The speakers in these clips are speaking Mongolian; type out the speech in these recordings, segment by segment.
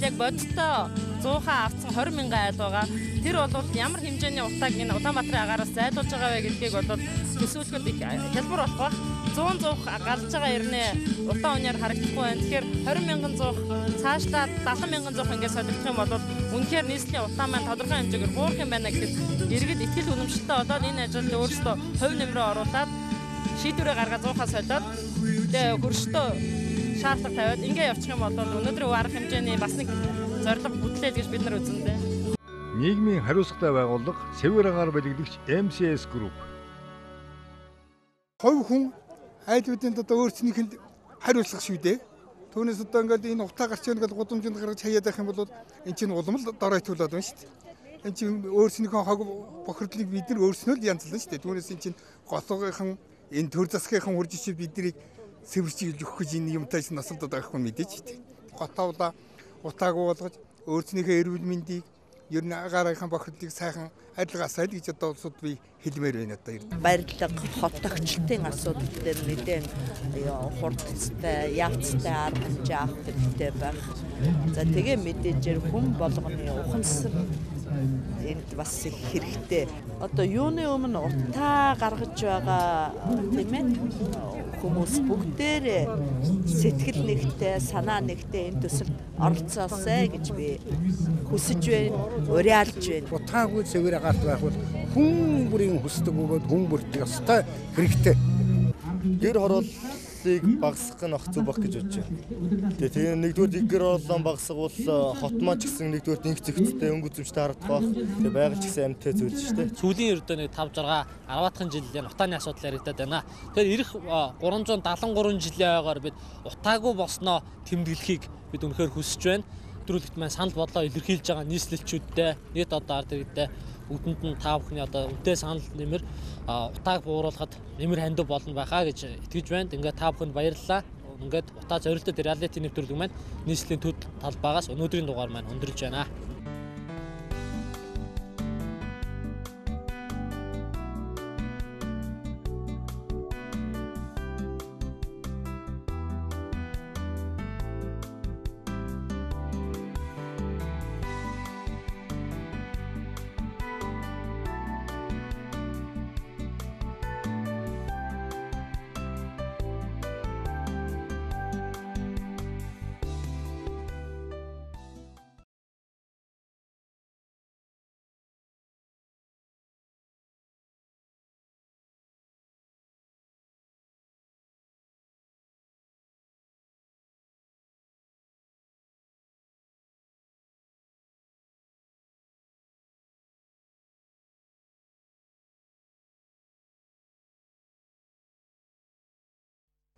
Яг бодиттой 100-аа авсан 20,000 айл байгаа. Тэр бол ямар хэмжээний утааг энэ Улаанбаатарын агаараас зайлуулж байгаа вэ гэдгийг бол төсөөлөхөд их хялбар болох баг. 100 галж байгаа ирнэ утаа үнээр харагдахгүй байна. Тэгэхээр 20,000 зуух цаашлаад 70,000 зуух ингээд солигдох юм бол үнэхээр нийслэлийн утаа маань тодорхой хэмжээгээр буурах юм байна гэхэд иргэд итгэл үнэмшилтэй болоод энэ ажилд өөрсдөө хувь нэмрээ оруулаад шийдвэрээ гаргаад зуухаа солиод тэгээ хөрштөө шаардлага тавиад ингээ явчих юм бол өнөөдрийн арга хэмжээний бас нэг зорилго бүтлээ гэж бид нар үзнэ. Нийгмийн хариуцлагатай байгууллага Сэвэр агаар бэлэгдэгч MCS Group. Хувь хүн айлуудын одоо өөрсдийнх нь хариуцлага шүү дээ. Түүнээс одоо ингээд энэ утаа гарч яана гэдэг гудамжинд гаргаж хаяад байх юм бол эн чинь улам л доройтуулаад байна шүү дээ. Эн чинь өөрсдийнхөө хог бохирдлыг бид нар өөрснөө л янзлана шүү дээ. Түүнээс эн чинь голгоогийн энэ төр засгийнхын үржиж биднийг сэвэрчилж өгөх гэж энэ юмтай насалдаад байгаа хүн мэдээж шүү дээ. Готоолаа утааг уулгаж өөрснийхөө эрүүл мэндийг ер нь агаарынхаа бохирдлыг сайхан адилгаасаа л гэж одоо улсууд би хэлмээр байна одоо ер нь. Барилга, хотогчлтын асуудал дээр нэгэн хурдцтай, явцтай арга хэмжээ авах хэрэгтэй байх. За тэгээ мэдээж хүн болгоны ухамсар энд бас их хэрэгтэй. Одоо юуны өмнө утаа гаргаж байгаа тийм ээ хүмүүс бүгдээрээ сэтгэл нэгтэй, санаа нэгтэй энэ төсөлд оролцоосэй гэж би хүсэж байна, уриалж байна. Утаагүй Сэвэр агаарт байх бол хүн бүрийн хүсдэг бөгөөд хүн бүрт ёстой хэрэгтэй. Гэр хорооллыг багасгах нь ах зүг байх гэж бодож байна. Тэгээ нэгдүгээр гэр хорооллоо багасгавал хот маань ч гэсэн нэгдүгээр инх зэгцтэй өнгө үзэмжтэй харагдах байх. Тэгээ байгаль ч гэсэн амьтаа зүйл шүү дээ. Сүүлийн ердөө нэг 5-6 10-аад жилийн утааны асуудал яригдаад байна. Тэгэхээр ирэх 373 жилийн ойгоор бид утаагүй болсноо тэмдэглэхийг бид үнэхээр хүсэж байна. Өдрөлт маань санал бодлоо илэрхийлж байгаа нийслэлчүүдтэй, нийт одоо ард иргэдтэй бүгдэнд нь та бүхний одоо үдээ санал нэмэр утааг бууруулахад нэмэр хандив болно байхаа гэж итгэж байна. Ингээд та бүхэнд баярлалаа. Ингээд утаа зорилттой реалити нэвтрүүлэг маань нийслэлийн төв талбайгаас өнөөдрийн дугаар маань өндөрлж байна.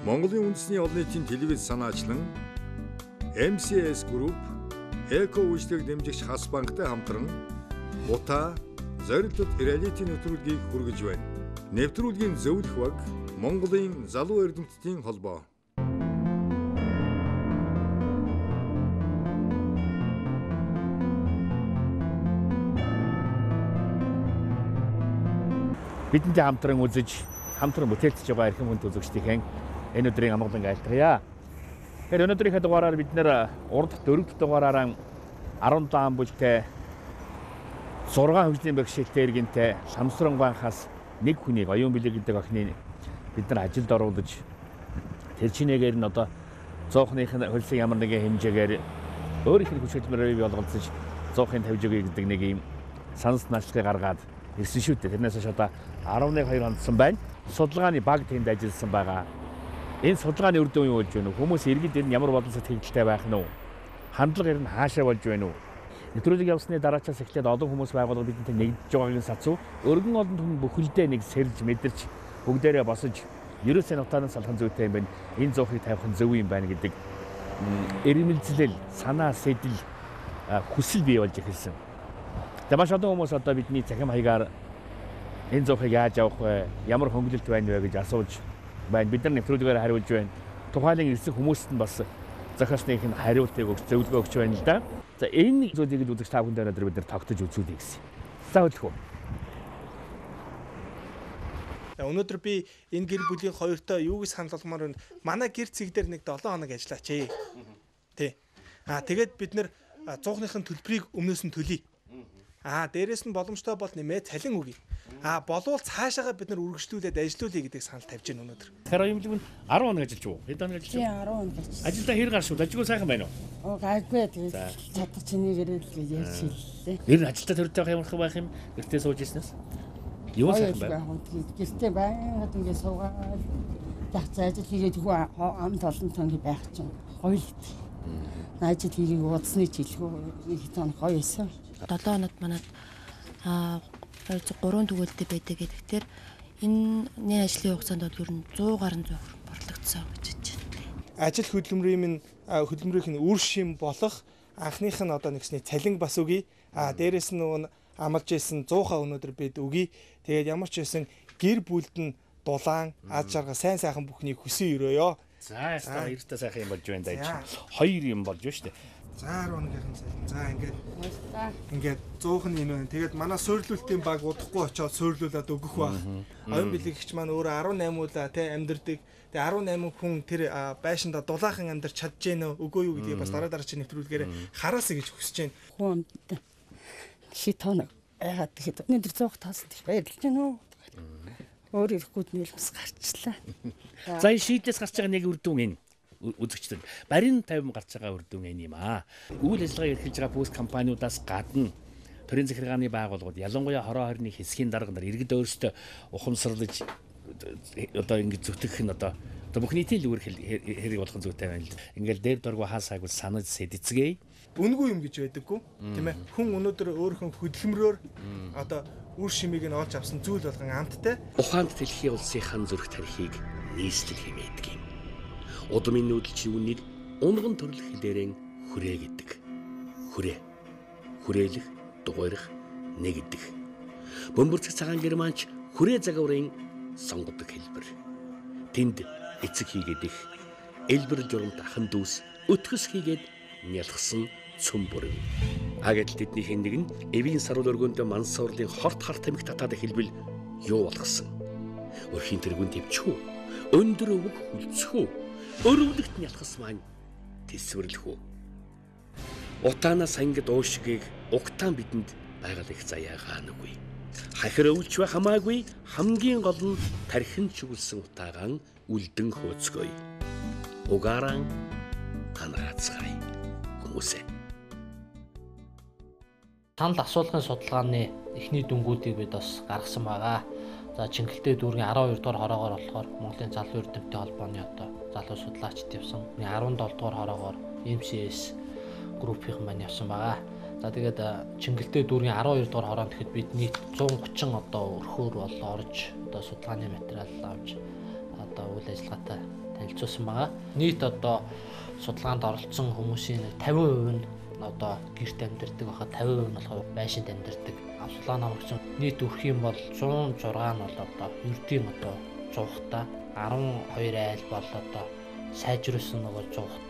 Монголын үндэсний олон нийтийн телевиз санаачлан MCS Group, Эко үйлчлэг дэмжигч Хас банктай хамтран утаа зорилтод реалити нэвтрүүлгийг хүргэж байна. Нэвтрүүлгийн зөвлөх баг Монголын залуу эрдэмтдийн холбоо. Бидэнтэй хамтран үзэж, хамтран бүтээлцэж байгаа эрхэм хүнд үзэгчдийн энэ өдрийн амгалан айлтгая. Тэгэхээр өнөөдрийнхээ дугаараар бид нэр урд 4-р дугаараараа 17 бүлтэй 6 хөгжлийн бэрхшээлтэй иргэнтэй Шамсрангаанхаас нэг хүнийг оюун билэг гэдэг охиныг бид нар ажилд оруулж тэр чинээгээр нь одоо зоохных нь хөлсөг ямар нэгэн хэмжээгээр өөрийнх нь хүч хөдөлмөрөөр бий болгоцож зоохын тавьж өгье гэдэг нэг юм санс наачлагыг гаргаад ирсэн шүү дээ. Тэрнээс хойш одоо 11-2 хандсан байна. Судалгааны баг тэнд ажилласан байгаа. Энэ судалгааны үр дүн юу болж байна вэ? Хүмүүс иргэд энэ ямар болон сэтгэлдтэй байх нь вэ? Хандлага ер нь хаашаа болж байна вэ? Нэвтрүүлэг явсны дараачаас эхлээд олон хүмүүс байгууллага бидэнтэй нэгдэж байгаагийн сацуу өргөн олон хүн бүхэлдээ нэг сэрж мэдэрч бүгдээрээ босож ерөөсөө нутааны салхан зүйтэй юм байна. Энэ зоохыг тавих нь зөв юм байна гэдэг эрмэлзлэл, санаа, сэтэл, хүсэл бий болж эхэлсэн. Тэгээ маш олон хүмүүс одоо бидний цахим хаягаар энэ зоохыг яаж авах вэ? Ямар хөнгөлөлт байна вэ гэж асууж байна. Бид нар нэвтрүүлгээр хариулж байна. Тухайлан ирсэн хүмүүст нь бас зохиосных нь хариултыг өгч зөвлөгөө өгч байна л да. За энэ зүйлийг л үзэж та бүхэнд өнөөдөр бид нар тогтож үзүүлье гэсэн. За хөдлөх үү. Өнөөдөр би энэ гэр бүлийн хоёртой юу гэж санал болгомоор байна. Манай гэр цэг дээр нэг 7 хоног ажиллаач. Тий. Тэгээд бид нэр 100-ын төлбөрийг өмнөөс нь төлье. Дээрээс нь боломжтой бол нэмээд цалин өгье. Болвол цаашаага бид нар үргэлжлүүлээд ажиллуулъя гэдэг санал тавьж байна өнөөдөр. Тэгэхээр имлэг нь 10 хоног ажиллаж уу? Хэд хоног ажиллаж? 10 хоног ажиллаж. Ажилдаа хэр гарш уу? Ажиггүй сайхан байна уу? Гайгүй тэгээд чадах чинийгээр л ярьж хэллээ. Ер нь ажилдаа төрөлтэй байх юм гэртээ сууж ирснээс. Юу сайхан байна? Гэртээ байгаад ингэ суугаад яг ажил хийгээд хөө амт олон тоног байх чинь гоё л. Ажил хийгийг удасны жилхүү нэг тоног гоё байсан. 7 хоногт манад 3 төгөөлтэй байдаг гэдэгтэр энэ ажлын хугацаанд бол ер нь 100 гаруй борлогдсон гэж бодож байна. Ажил хөдөлмөрийн үр шим болох анхных нь одоо нэгсний цалин бас өгье. Дээрээс нь нөгөө амлаж исэн 100-аа өнөөдөр бид өгье. Тэгээд ямар ч байсан гэр бүлд нь дулаан аз жаргал сайн сайхан бүхнийг хүсэн өрөөё. За ястаа хоёртай сайхан юм болж байна даа. Хоёр юм болж байна шүү дээ. За 10 хоногийнхан сайхан. За ингээд 100 нь энэ байна. Тэгээд манай суйрлуулалтын баг удахгүй очиод суйрлуулад өгөх баг. Оюун бэлэгч маань өөрөө 18 уулаа те амьдэрдэг. Тэгээ 18 хүн тэр байшинда дулаахан амьдарч чадж гэнэ үгүй юу гэдгийг бас дараа чи нэвтрүүлгээр хараасаа гэж хүсэж байна. Хүн шитоног яагаад тэгэхэд өнөөдөр 100 таасан тийш баярлж байна уу. Өөр ирэхгүй нэл бас гарчлаа. За энэ шийдээс гарч байгаа нэг үр дүн энэ үзэгчдэд барин 50 гарч байгаа үр дүн энэ юм аа. Үйл ажиллагаа эрхэлж байгаа бүс компаниудаас гадна төрийн захиргааны байгууллагууд ялангуяа хороо хорны хэсгийн дарга нар иргэд өөрсдөө ухамсарлаж одоо ингэ зүтгэх нь одоо бүх нийтийн л үр хэрэг болгон зүйтэй байна л. Ингээл дээр дургу хаасаагүй санаж сэдэцгээе. Үнгүй юм гэж байдаггүй тийм ээ. Хүн өнөөдөр өөрийнхөө хөдөлмөрөөр одоо үр шимийг нь олж авсан зүйл болгон амттай. Ухаанд дэлхийн улсынхан зүрх тарихыг нийслэл хэмээдэг юм. Удмын нүүдэлч үүнийг унган төрлөх хэлээрэн хүрээ гэдэг. Хүрээ. Хүрээлэх, дугуйрах, нэгдэх. Бөмбөрцөг цагаан германч хүрээ загварын сонгодог хэлбэр. Тэнд эцэг хийгээд их, элбэр журамт ахан дүүс өтгөс хийгээд нялхсан цөм бүрэн. Агад тэднийх нэг нь эвийн саруул өргөндө мансуурлын хорт хар тамхи татаад хэлбэл юу болгосон. Өрхийн тэргүүн төвчхүү, өндөр өвөг хүлцхүү, өрөвлөгт нялхас маань тэсвэрлэх үү. Утаанаас ангид уушгийг угтаан бидэнд байгаль их заяагаа нүгүй. Хахир өвлч ба хамаагүй хамгийн гол нь тархин чүглсэн утаагаан үлдэн хөөцгөй. Угааран танаацгай хүмүүсээ. Санал асуулгын судалгааны эхний дүнгуудыг бид бас гаргасан байгаа. За Чингэлтэй дүүргийн 12 дугаар хороогоор болохоор Монголын залуу эрдэмтдийн холбооны одоо залуу судлаачд явсан. 17 дугаар хороогоор MCS группийн маань явсан байгаа. За тэгээд Чингэлтэй дүүргийн 12 дугаар хороонд гэхэд бид нийт 130 одоо өрхөөр бол орж одоо судалгааны материал авч одоо үйл ажиллагаатай танилцуулсан байгаа. Нийт одоо судалгаанд оролцсон хүмүүсийн 50% нь одоо гэрт амьдардаг байхад 50% нь болохоор байшинд амьдардаг. Авсулаа намагсан нийт өрх юм бол 106 нь бол одоо ердийн одоо зуухта 12 айл бол одоо сайжруулсан нөгөө зуухт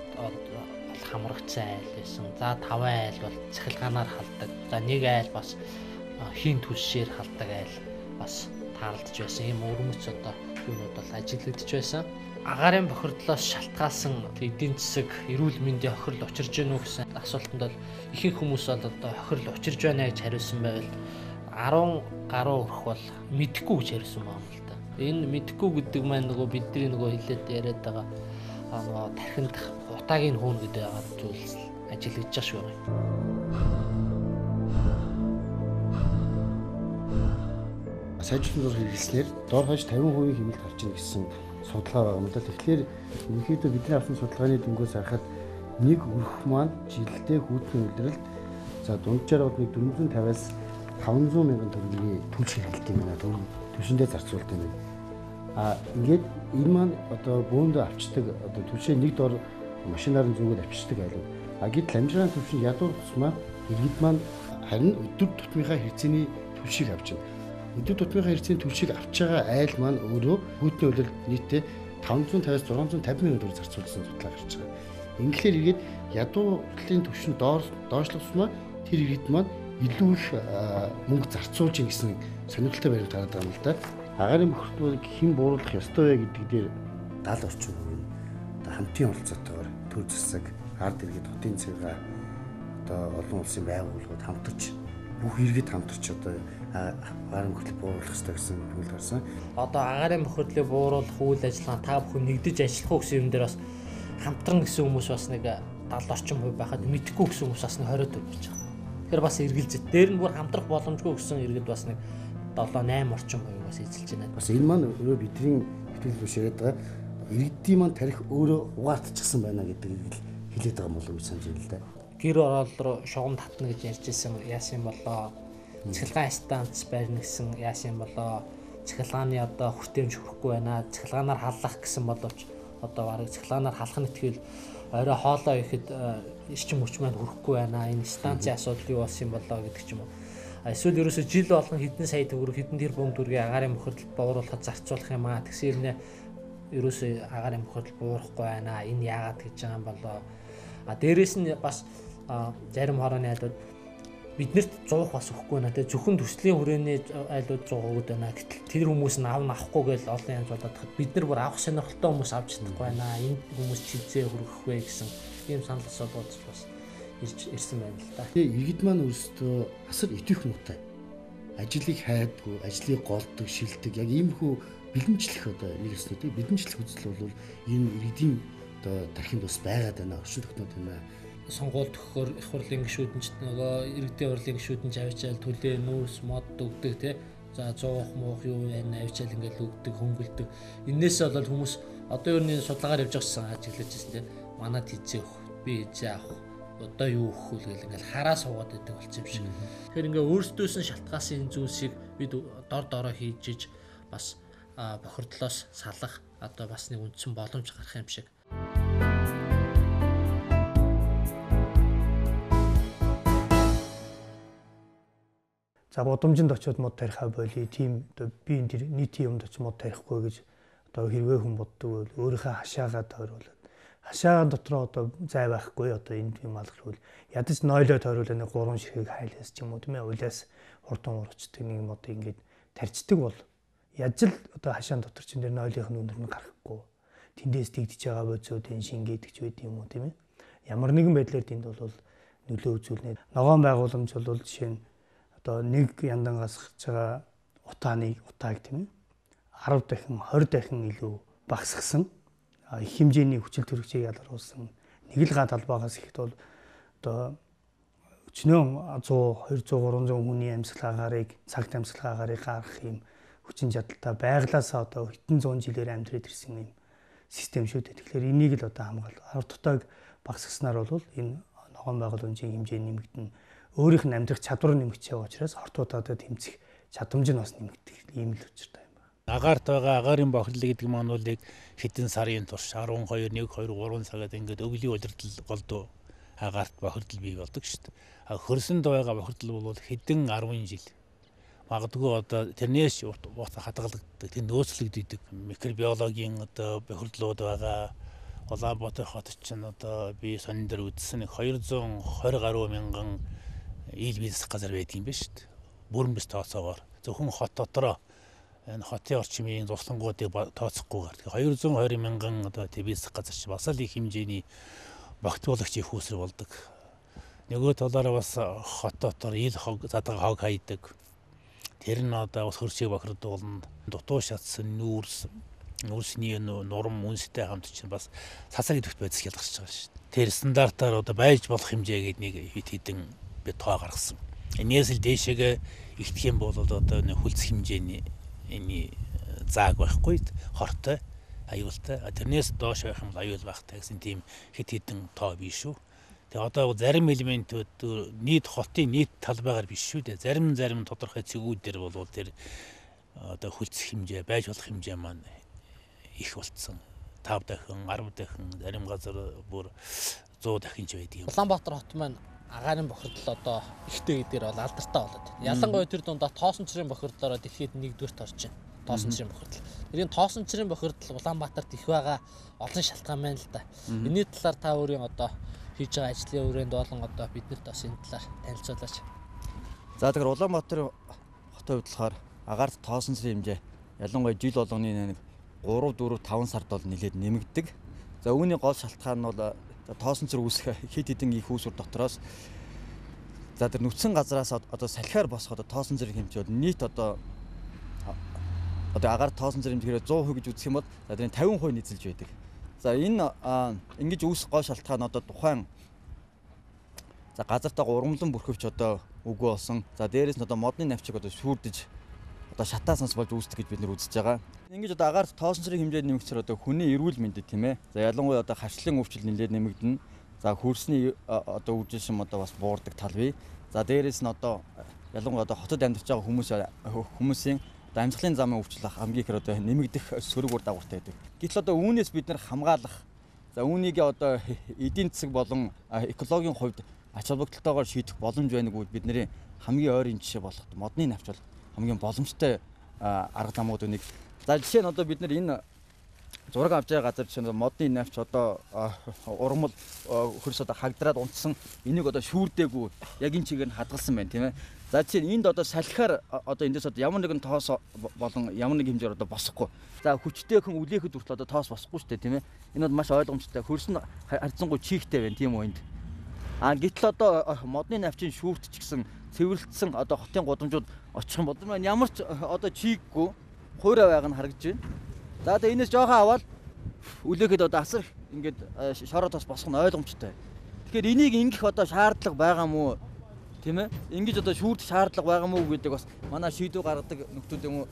хамрагцсан айл байсан. За 5 айл бол цахилгаанаар халдаг. За 1 айл бас хийн түлшээр халдаг айл бас таарлаж байсан. Ийм өрмөц одоо юунууд бол ажиглагдж байсан. Агаарын бохирдлоос шалтгаалсан эдийн засаг, эрүүл мэндийн хохирол учирж гэнэ үү гэсэн асуултанд бол ихэнх хүмүүс бол одоо хохирол учирж байна гэж хариулсан байвал 10 гаруй өрх бол мэдэхгүй гэж хариулсан байна л да. Энэ мэдэхгүй гэдэг маань нөгөө бидний нөгөө хэлээд яриад байгаа нөгөө тархинд утаагийн хөөн гэдэг зүйл ажиглагдж байгаа шүү байна. Сайжруулах хэрэгслээр дор хойш 50% хэмнэлт гарч ийн гэсэн судалгаа байгаа юм л да. Тэгэхээр ерөнхийдөө бидний авсан судалгааны дүнгээс харахад нэг өрх маань жилдээ хүүтний үйлрэлд за дунджаар бол 450-аас 500 мянган төгрөгийн түлш хэрэгэлт юм байна. Түвшиндээ зарцуулт юм байна. Ингээд энэ маань одоо бөөндө авчдаг одоо түвшээ нэг дор машинаар нь зүгээд авчдаг айлууд. Гэтэл амжиргааны түвшин ядуур тусмаа иргэд маань харин өдөр тутмынхаа хэрэгцээний түвшийг авч байна. Өдөр тутмынхаа хэрэгцээний түвшийг авч байгаа айл маань өөрөө хүүтний үйлрэлд нийтдээ 550-аас 650 мянган төгрөг зарцуулсан судалгаа гарч байгаа. Ингээр иргэд ядуурлын түвшин доошлогсмаа тэр иргэд маань илүү их мөнгө зарцуулж ийн гэсэн сонирхолтой баримт гараад байгаа юм л да. Агаарын бохирдлыг хэн бууруулах ёстой вэ гэдэг дээр 70 орчим хувийн хамтын оролцоотойгоор төр засаг, ард иргэд, хотын цэвэр одоо олон улсын байгууллагууд хамтарч бүх иргэд хамтарч одоо агаарын бохирдлыг бууруулах хэрэгтэй гэсэн төгөл гарсан. Одоо агаарын бохирдлыг бууруулах үйл ажиллагаа та бүхэн нэгдэж ажиллах гэсэн юм дээр бас хамтран гэсэн хүмүүс бас нэг 70 орчим хувь байхад мэдхгүй гэсэн хүмүүс бас нэг 20 төр болж байгаа. Тэгэхээр бас эргэлзэж дээр нь бүр хамтрах боломжгүй гэсэн иргэд бас нэг 7-8 орчим хувь бас эзэлж байна. Бас энэ маань өөрөө бидний итгэл биш яриад байгаа иргэдийн маань тарих өөрөө угаартчихсан байна гэдгийг хэлээд байгаа юм болов уу гэж санаж байна л да. Гэр орол руу шугам татна гэж ярьж ирсэн яасан болоо. Цахилгаан станц барьна гэсэн яасан болоо. Цахилгааны одоо хүртээмж хүрэхгүй байна. Цахилгаанаар халлах гэсэн боловч одоо барыг цахилгаанаар халах нь тэгэл орой хоолоо ихэд эрчим хүч маань хүрэхгүй байна. Энэ станцын асуудал юу болсон болоо гэдэг ч юм уу. Эсвэл ерөөсө жил болгон хэдэн сая төгрөг хэдэн тэрбум төгрөгийн агаарын бохирдол бууруулахад зарцуулах юм аа. Тэгсэн хэрнээ ерөөсө агаарын бохирдол буурахгүй байна. Энэ яагаад гэж байгаа юм болоо. Дээрээс нь бас зарим хорооны айлууд биднэрт 100 бас өгөхгүй байна те зөвхөн төслийн хүрээний айлууд 100 өгöd байна. Гэтэл тэр хүмүүс нь авахгүй гэж олон янз болоод хад бид нар бүр авах сонирхолтой хүмүүс авч чадахгүй байна. Энэ хүмүүс чивзээ хүргэх вэ гэсэн ийм санал асуулт бас ирсэн байна л да. Тэгээ иргэд маань өөрсдөө асар итвэх муутай. Ажлыг хайдгүй, ажлыг голдог, шилдэг яг иймэрхүү бэлэмжлэх одоо нэг өснөд бэлэмжлэх үзэл бол энэ иргэдийн одоо тархинд бас байгаад байна. Орчин тогтноод байна. Сонгуульд өгөхөөр их хурлын гишүүд нь ч нөгөө иргэдийн хурлын гишүүд нь авчаал төлөө нүүрс мод өгдөг те. За 100 муух юу энэ авчаал ингээл өгдөг, хөнгөлдөг. Иннээс бол хүмүүс одоо юу нэг судалгаар явж байгсан ажиглаж байсан те. Манад хийцээ өгөх, би хийцээ авах. Одоо юу өгөх вэ гэл ингээл хараа суугаад байдаг болсон юм шиг. Тэгэхээр ингээ өөрсдөөс нь шалтгаасан зүйлсийг бид дор дороо хийж бас бохирдлоос салах одоо бас нэг үндсэн боломж гарах юм шиг. За удамжинд очиод мод тарихаа болий тийм одоо би энэ тэр нийтийн юмд очиж мод тарихгүй гэж одоо хэрвээ хүн боддог бол өөрийнхөө хашаагаа тойруулаад хашаа дотроо одоо зай байхгүй одоо энэ юм алгал ядаж нойлоо тойруулаад нэг 3 ширхэг хайлаас ч юм уу тийм ээ улаас хурдан урчдаг нэг юм одоо ингэж тарьцдаг бол яаж л одоо хашаан дотор чин дээр нойлынх нь өндөр нь гарахгүй тэндээс тэгдэж байгаа бозоод энэ шингээдэг ч байд юм уу тийм ээ ямар нэгэн байдлаар тэнд бол нөлөө үзүүлнэ ногоон байгууламж бол жишээ нь одоо нэг яндан гасгаж байгаа утааг тийм ээ 10 дахин 20 дахин илүү багасгсан их хэмжээний хүчил төрөгчийг ялгаруулсан нэг л га талбаагаас ихэд бол одоо өчнөө 100 200 300 хүний амьсгалаагарыг цагт амьсгалаагарыг гаргах юм хүчин чадалтай байглаасаа одоо хэдэн зуун жилээр амьдрээд ирсэн юм систем шүү дээ. Тэгэхээр энийг л одоо хамгаалах арга тутааг багасгаснаар бол энэ ногоон байгууламжийн хэмжээ нэмэгдэнэ. Өөрийнх нь амьдрах чадвар нэмэгдэж байгаа учраас хортуудад тэмцэх чадамж нь бас нэмэгдэх ийм л учиртай юм байна. Агаарт байгаа агаарын бохирдол гэдэг маань бол хэдэн сарын турш 12 1 2 3 цагаад ингээд өвлийн удирдал голдуу агаарт бохирдол бий болдог шүү дээ. Хөрсөнд байгаа бохирдол бол хэдэн 10 жил магадгүй одоо тэрнээс урт хадгалагддаг тэнд нөөцлөгддөг микробиологийн одоо бохирдлууд байгаа. Улаанбаатар хот чинь одоо би сонин дээр үзсэн 220 гаруй мянган ил бизнес газар байдаг юм байна шүү дээ. Бүрэн бис тооцоогоор зөвхөн хот дотроо энэ хотын орчмын зурсангуудыг тооцохгүйгээр 220 мянган одоо бизнес газар чи бас л их хэмжээний багтуулагч их үүсэр болдог. Нөгөө талаараа бас хот дотор ил задга хог хайдаг. Тэр нь одоо бас хөрсийг бохирдуулна. Дутуу шатсан нүүрсний нурам үнстэй хамт чинь бас цасаг идэвхт байцс ялгарч байгаа шүү дээ. Тэр стандартаар одоо байж болох хэмжээгээд нэг хэдэн би тоо гаргасан. Энээс л дээшээгээ ихтэх юм бол одоо нэг хүлц хэмжээний энэ зааг байхгүй хортой аюултай. Тэрнээс доош байх юм бол аюул байхтай гэсэн тийм хэдэн тоо биш шүү. Тэгээ одоо зарим элементүүд нийт хотын нийт талбайгаар биш шүү дээ. Зарим тодорхой цэгүүдээр бол тэр одоо хүлц хэмжээ байж болох хэмжээ маань их болцсон. 5 дахин 10 дахин зарим газар бүр 100 дахин ч байдаг юм. Улаанбаатар хот маань агаарын бохирдол одоо ихтэй гэдгээр бол алдартай болоод байна. Ялангуяа тэр дундаа тоосон цэрийн бохирдлоороо дэлхийд нэгдүгээрт орж байна. Тоосон цэрийн бохирдол. Тэрийн тоосон цэрийн бохирдол Улаанбаатарт их байгаа олон шалтгаан байна л да. Энэний талаар та өөрийн одоо хийж байгаа ажлын өрөөнд болон одоо биднэрт бас энэ талаар танилцуулаач. За тэгэхээр Улаанбаатар хотын хувьд болохоор агаарт тоосон цэрийн хэмжээ ялангуяа жил болгоны нэг 3 4 5 сард бол нэлээд нэмэгдэг. За үүний гол шалтгаан нь бол тоосон цэр үүсэх хэд хэдэн их үүсвэр дотроос За тэр нүцгэн газраас одоо салхиар босох одоо тоосон зэрэг хэмжээ бол нийт одоо агаар тоосон зэрэг хэмжээгээр 100% гэж үзэх юм бол за тэрийн 50% нийцэлж байдаг. За энэ ингэж үүсэх гол шалтгаан одоо тухайн за газартаа ургамлан бүрхөвч одоо үгүй болсон. За дээрээс нь одоо модны навчиг одоо шүүрдэж одоо шатаасанс болж үүсдэг гэж бид нар үзэж байгаа. Ингэж одоо агаар тоосон зэрэг хэмжээд нэмэгдсээр одоо хүний эрүүл мэндэд тийм ээ. За ялангуяа одоо харшлын өвчлөл нэлээд нэмэгдэнэ. За хөрсний одоо үржилшин одоо бас буурдаг тал бий. За дээрээс нь одоо ялангуяа одоо хотод амьдарч байгаа хүмүүсийн одоо амьсгалын замын өвчлөл хамгийн ихээр одоо нэмэгдэх сөрөг үр дагавартай байдаг. Гэтэл одоо үүнээс бид нар хамгаалах за үүнийг одоо эдийн засаг болон экологийн хувьд ач холбогдолтойгоор шийдэх боломж байныг бидний хамгийн ойрын жишээ болох модны навч бол хамгийн боломжтой арга замууд үнийг. За жишээ нь одоо бид нар энэ зураг авч байгаа газар жишээ нь модны навч одоо ургамал хөрс одоо хагдраад унтсан энийг одоо шүүрдээгүй яг энэ чигээр нь хадгалсан байна тийм ээ. За жишээ нь энд одоо салхиар одоо эндээс одоо ямар нэгэн тоос болон ямар нэг хэмжээр одоо босохгүй. За хүчтэйхэн үлээхэд хүртэл одоо тоос босохгүй шүү дээ тийм ээ. Энэ бол маш ойлгомжтой. Хөрс нь харьцангуй чийгтэй байна тийм үү энд. Гэтэл одоо модны навчийн шүүрт ч гэсэн цэвэрлэгдсэн одоо хотын гудамжууд очих юм бол ямар ч одоо чийггүй хуурай байгааг нь харагдж байна. За тэгээ энэс жоохон аваад үлээхэд одоо асар ингээд шороо тос босох нь ойлгомжтой. Тэгэхээр энийг ингэх одоо шаардлага байгаа мó тийм ээ? Ингэж одоо шүүрдэх шаардлага байгаа мó гэдэг бас манай шийдвэр гаргадаг нөхдүүд юм уу.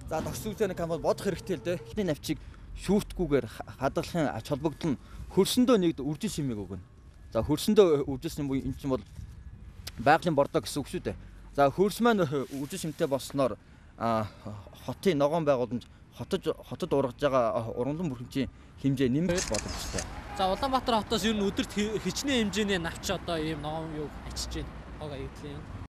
За төгсгөлтэй кампани бодох хэрэгтэй л дээ. Эхний навчийг шүүртгүүгээр хадгалахын ач холбогдол нь хөрсөндөө нэг үржил шимийг өгнө. За хөрсөндөө үржил шим энэ чинь бол байгалийн бордоо гэсэн үг шүү дээ. За хөрс маань үржил шимтэй болсноор хотын ногоон байгууламж хотод ургаж байгаа ургамлан бүрхэмжийн хэмжээ нэмэх боломжтой. За Улаанбаатар хотоос ер нь өдөрт хичнээн хэмжээний навч одоо ийм ногоон юу ачиж байна. Хог аягдлын.